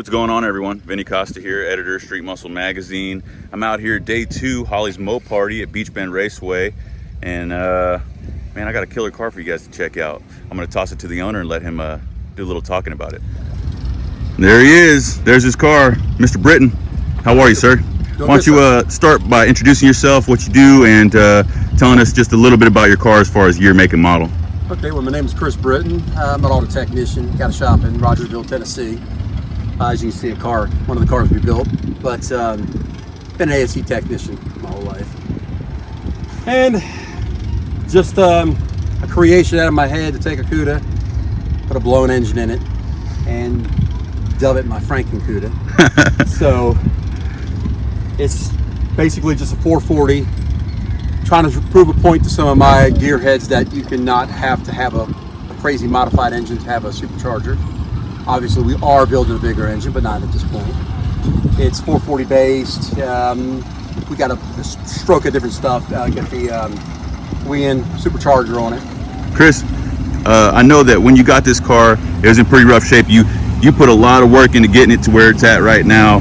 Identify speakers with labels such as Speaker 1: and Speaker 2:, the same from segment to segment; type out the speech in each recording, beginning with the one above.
Speaker 1: what's going on, everyone? Vinny Costa here, editor, Street Muscle Magazine. I'm out here day 2, Holly's Mo Party at Beach Bend Raceway, and man, I got a killer car for you guys to check out. I'm gonna toss it to the owner and let him do a little talking about it. There he is. There's his car, Mr. Britton. How are you, sir? Why don't you start by introducing yourself, what you do, and telling us just a little bit about your car as far as year, make, and model.
Speaker 2: Okay, well, my name is Chris Britton. I'm an auto technician. Got a shop in Rogersville, Tennessee. As you can see, one of the cars we built. But been an ASC technician my whole life. And just a creation out of my head to take a Cuda, put a blown engine in it, and dub it in my FrankenCuda. So it's basically just a 440. Trying to prove a point to some of my gearheads that you cannot have to have a crazy modified engine to have a supercharger. Obviously, we are building a bigger engine, but not at this point. It's 440 based. We got a stroke of different stuff. Got the Win supercharger on it.
Speaker 1: Chris, I know that when you got this car, it was in pretty rough shape. You put a lot of work into getting it to where it's at right now.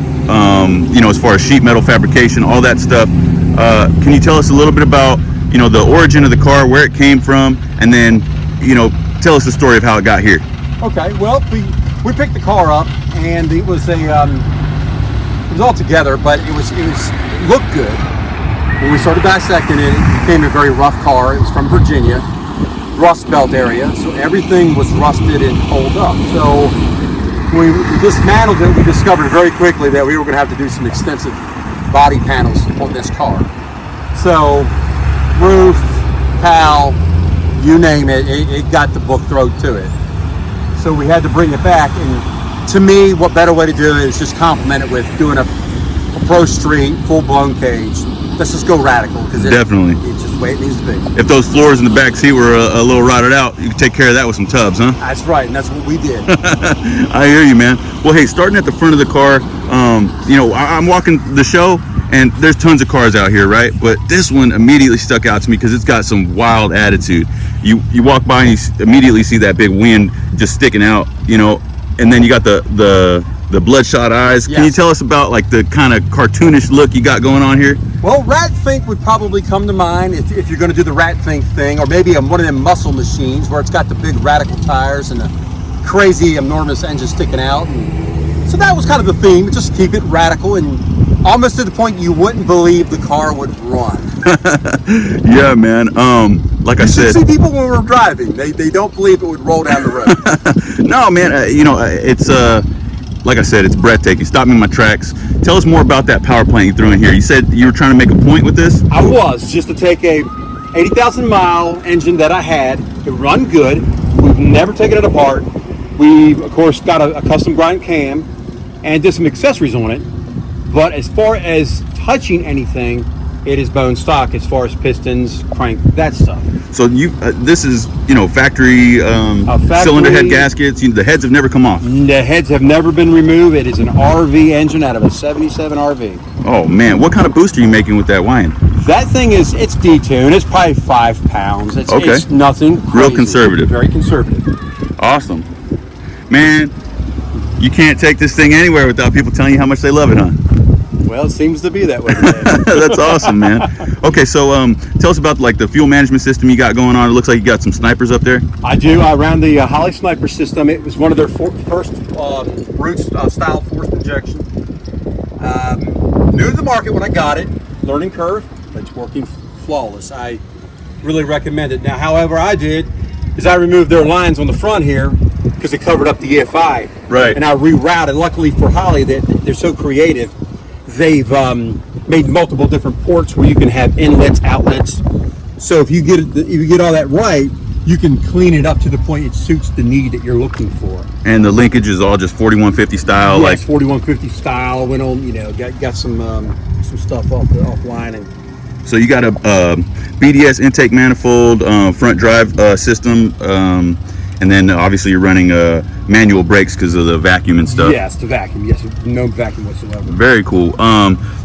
Speaker 1: You know, as far as sheet metal fabrication, all that stuff. Can you tell us a little bit about, you know, the origin of the car, where it came from, and then, you know, tell us the story of how it got here?
Speaker 2: Okay, well, we picked the car up, and it was it was all together, but it looked good. When we started dissecting it, it became a very rough car. It was from Virginia, Rust Belt area, so everything was rusted and pulled up. So when we dismantled it, we discovered very quickly that we were going to have to do some extensive body panels on this car. So roof, cowl, you name it, it got the book thrown to it. So we had to bring it back, and to me, what better way to do it is just complement it with doing a pro street, full-blown cage. Let's just go radical, because
Speaker 1: definitely
Speaker 2: it's just the way it needs to be.
Speaker 1: If those floors in the back seat were a little rotted out, you could take care of that with some tubs, huh?
Speaker 2: That's right, and that's what we did.
Speaker 1: I hear you, man. Well, hey, starting at the front of the car, you know, I'm walking the show, and there's tons of cars out here, right? But this one immediately stuck out to me because it's got some wild attitude. You walk by and you immediately see that big wind just sticking out, you know, and then you got the bloodshot eyes. Yes. Can you tell us about like the kind of cartoonish look you got going on here?
Speaker 2: Well, Rat Fink would probably come to mind if you're going to do the Rat Fink thing, or maybe one of them muscle machines where it's got the big radical tires and the crazy enormous engine sticking out. And so that was kind of the theme, just keep it radical and almost to the point you wouldn't believe the car would run.
Speaker 1: Yeah, man. Like I said,
Speaker 2: you see people when we're driving, they don't believe it would roll down the road.
Speaker 1: No, man. You know, it's like I said, it's breathtaking. Stop me in my tracks. Tell us more about that power plant you threw in here. You said you were trying to make a point with this?
Speaker 2: I was, just to take a 80,000 mile engine that I had. It run good. We've never taken it apart. We, of course, got a custom grind cam and did some accessories on it. But as far as touching anything, it is bone stock as far as pistons, crank, that stuff.
Speaker 1: So this is, you know, factory cylinder head gaskets. The heads have never come off.
Speaker 2: The heads have never been removed. It is an RV engine out of a 77 RV.
Speaker 1: Oh man, what kind of boost are you making with that wind?
Speaker 2: That thing it's detuned. It's probably 5 pounds. It's nothing crazy.
Speaker 1: Real conservative.
Speaker 2: Very conservative.
Speaker 1: Awesome. Man, you can't take this thing anywhere without people telling you how much they love it, huh?
Speaker 2: Well, it seems to be that way.
Speaker 1: That's awesome, man. Okay, so tell us about like the fuel management system you got going on. It looks like you got some snipers up there.
Speaker 2: I do. I ran the Holly sniper system. It was one of their first Roots style forced injection. New to the market when I got it. Learning curve, but it's working flawless. I really recommend it. Now, however, I did is I removed their lines on the front here because they covered up the EFI.
Speaker 1: Right.
Speaker 2: And I rerouted. Luckily for Holly, they're so creative. They've made multiple different ports where you can have inlets, outlets. So if you get all that right, you can clean it up to the point it suits the need that you're looking for.
Speaker 1: And the linkage is all just 4150 style,
Speaker 2: yes, like 4150 style. Went on, you know, got some stuff offline, and
Speaker 1: so you got a BDS intake manifold, front drive system. And then obviously you're running manual brakes because of the vacuum and stuff.
Speaker 2: Yes, the vacuum. Yes, no vacuum whatsoever.
Speaker 1: Very cool.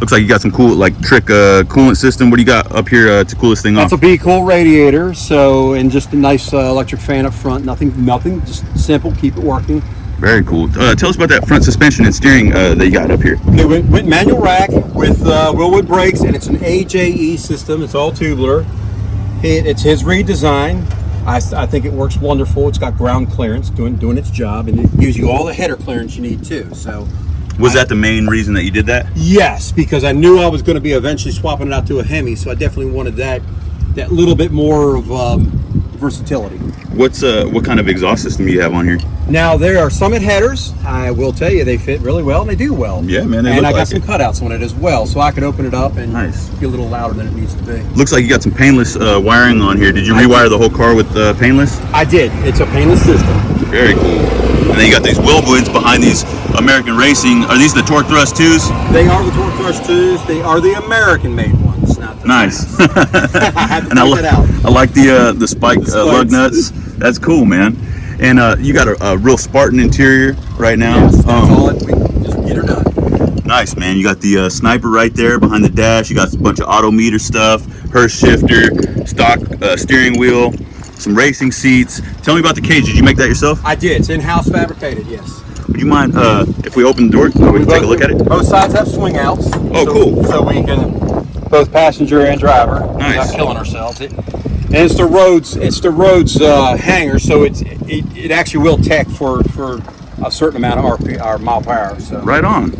Speaker 1: Looks like you got some cool like trick coolant system. What do you got up here to cool this thing off?
Speaker 2: That's a B-Cool radiator. So, and just a nice electric fan up front. Nothing. Just simple. Keep it working.
Speaker 1: Very cool. Tell us about that front suspension and steering that you got up here.
Speaker 2: It went manual rack with Willwood brakes, and it's an AJE system. It's all tubular. It's his redesign. I think it works wonderful. It's got ground clearance, doing its job, and it gives you all the header clearance you need too. So,
Speaker 1: was that the main reason that you did that?
Speaker 2: Yes, because I knew I was going to be eventually swapping it out to a Hemi, so I definitely wanted that little bit more of versatility.
Speaker 1: What kind of exhaust system do you have on here?
Speaker 2: Now, there are Summit headers. I will tell you, they fit really well and they do well.
Speaker 1: Yeah, man.
Speaker 2: And I got some cutouts on it as well, so I can open it up and
Speaker 1: nice.
Speaker 2: Be a little louder than it needs to be.
Speaker 1: Looks like you got some painless wiring on here. Did you rewire the whole car with painless?
Speaker 2: I did. It's a painless system.
Speaker 1: Very cool. And then you got these Willwoods behind these American Racing. Are these the Torque Thrust 2s?
Speaker 2: They are the Torque Thrust 2s. They are the American-made ones, not the
Speaker 1: nice.
Speaker 2: I had to
Speaker 1: and
Speaker 2: point that out.
Speaker 1: I like the spike lug nuts. That's cool, man. And you got a real Spartan interior right now.
Speaker 2: Yes, that's all we just get her done.
Speaker 1: Nice, man. You got the sniper right there behind the dash. You got a bunch of Automedia stuff, Hurst shifter, stock steering wheel, some racing seats. Tell me about the cage. Did you make that yourself?
Speaker 2: I did. It's in-house fabricated, yes.
Speaker 1: Would you mind if we open the door so we can take a look at it?
Speaker 2: Both sides have swing outs.
Speaker 1: Oh, cool.
Speaker 2: So we can, both passenger and driver,
Speaker 1: nice.
Speaker 2: Not killing ourselves. And it's the Rhodes hanger, so it actually will tech for a certain amount of RP, or mile per hour. So.
Speaker 1: Right on.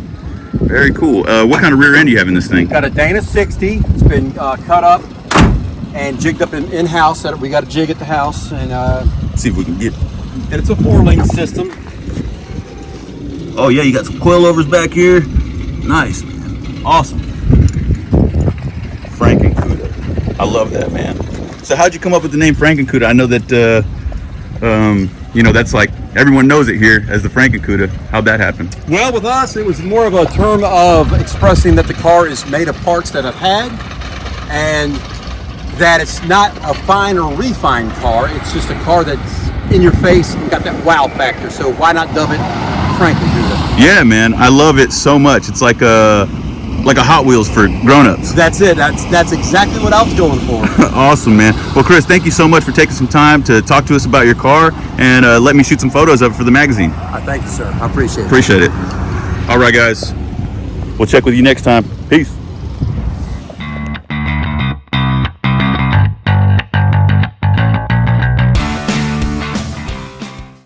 Speaker 1: Very cool. What kind of rear end do you have in this thing?
Speaker 2: Got a Dana 60. It's been cut up and jigged up in-house. We got a jig at the house, and
Speaker 1: let's see if we can get.
Speaker 2: And it's a 4-link system.
Speaker 1: Oh yeah, you got some coilovers back here. Nice, man. Awesome. FrankenCuda. I love that, man. So how'd you come up with the name FrankenCuda? I know that you know, that's like everyone knows it here as the FrankenCuda. How'd that happen?
Speaker 2: Well, with us, it was more of a term of expressing that the car is made of parts that I've had, and that it's not a fine or refined car. It's just a car that's in your face and got that wow factor. So why not dub it FrankenCuda?
Speaker 1: Yeah, man, I love it so much. It's like a Hot Wheels for grown-ups.
Speaker 2: That's it. That's exactly what I was going for.
Speaker 1: Awesome, man. Well, Chris, thank you so much for taking some time to talk to us about your car and let me shoot some photos of it for the magazine.
Speaker 2: Thank you, sir. I appreciate it.
Speaker 1: Appreciate it. All right, guys. We'll check with you next time. Peace.